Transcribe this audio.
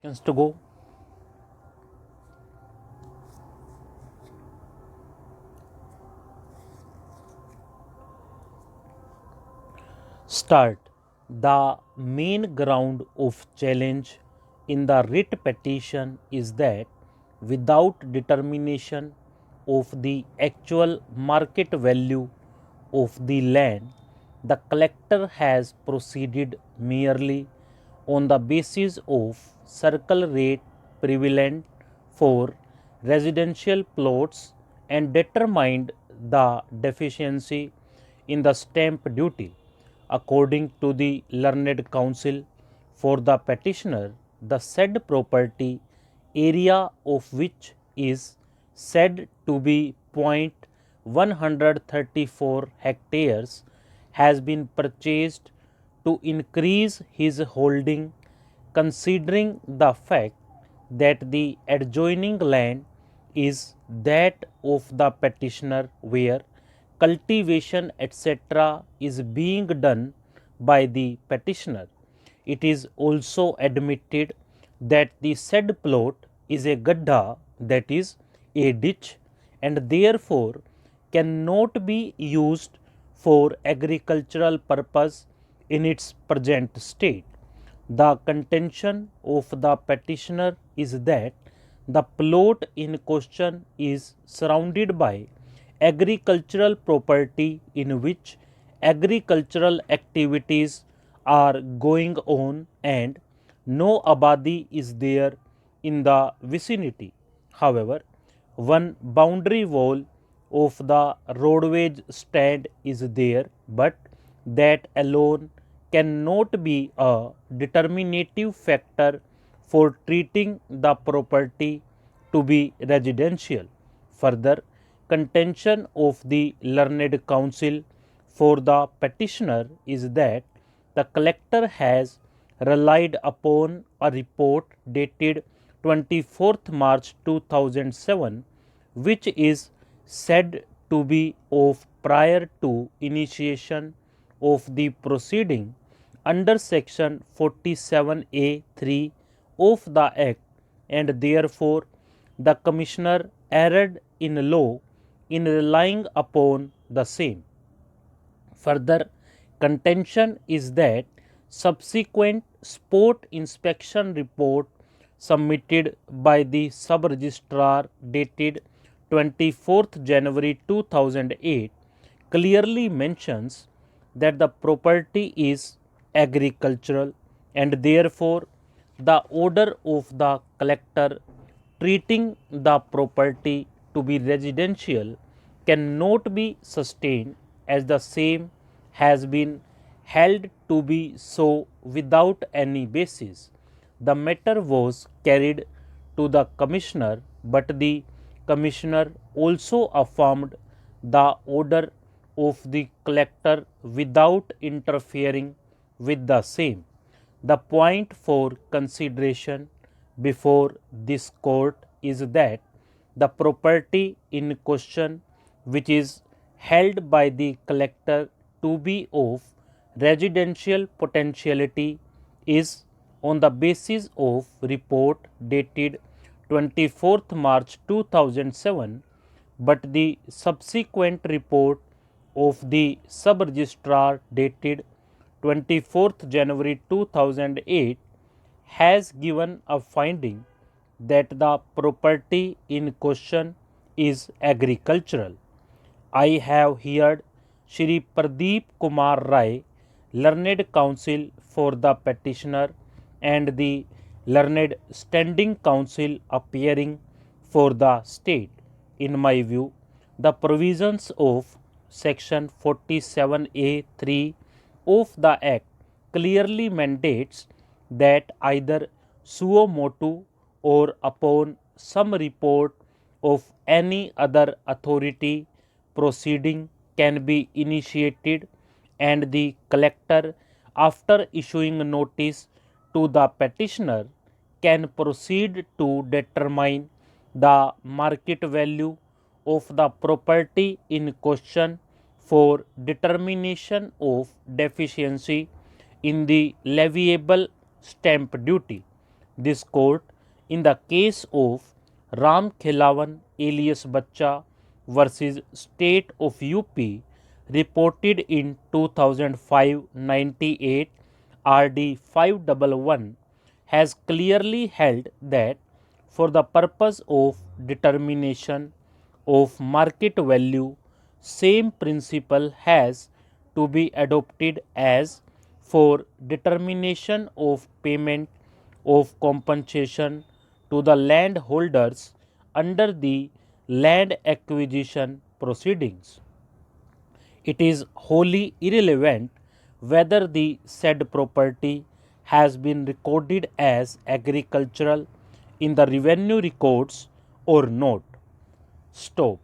seconds to go. Start. The main ground of challenge in the writ petition is that without determination of the actual market value of the land, the collector has proceeded merely on the basis of circle rate prevalent for residential plots and determined the deficiency in the stamp duty. According to the learned counsel for the petitioner, the said property, area of which is said to be 134 hectares, has been purchased to increase his holding, considering the fact that the adjoining land is that of the petitioner where cultivation etc. is being done by the petitioner. It is also admitted that the said plot is a gadda, that is a ditch, and therefore cannot be used for agricultural purpose in its present state. The contention of the petitioner is that the plot in question is surrounded by agricultural property in which agricultural activities are going on and no abadi is there in the vicinity. However, one boundary wall of the roadway stand is there, but that alone cannot be a determinative factor for treating the property to be residential. Further, contention of the learned counsel for the petitioner is that the collector has relied upon a report dated 24th March 2007, which is said to be of prior to initiation of the proceeding under section 47A(3) of the Act, and therefore the Commissioner erred in law in relying upon the same. Further contention is that subsequent spot inspection report submitted by the sub registrar dated 24th January 2008 clearly mentions that the property is agricultural, and therefore the order of the collector treating the property to be residential cannot be sustained, as the same has been held to be so without any basis. The matter was carried to the Commissioner, but the Commissioner also affirmed the order of the collector without interfering with the same. The point for consideration before this court is that the property in question, which is held by the collector to be of residential potentiality, is on the basis of report dated 24th March 2007, but the subsequent report of the sub registrar dated 24th January 2008 has given a finding that the property in question is agricultural. I have heard Shri Pradeep Kumar Rai, learned counsel for the petitioner, and the learned standing counsel appearing for the state. In my view, the provisions of section 47A(3) of the Act clearly mandates that either suo motu or upon some report of any other authority proceeding can be initiated, and the collector, after issuing notice to the petitioner, can proceed to determine the market value of the property in question for determination of deficiency in the leviable stamp duty. This court, in the case of Ram Khelawan alias Bacha versus State of UP, reported in 2005-98 RD 511, has clearly held that for the purpose of determination of market value, same principle has to be adopted as for determination of payment of compensation to the landholders under the land acquisition proceedings. It is wholly irrelevant whether the said property has been recorded as agricultural in the revenue records or not. Stop.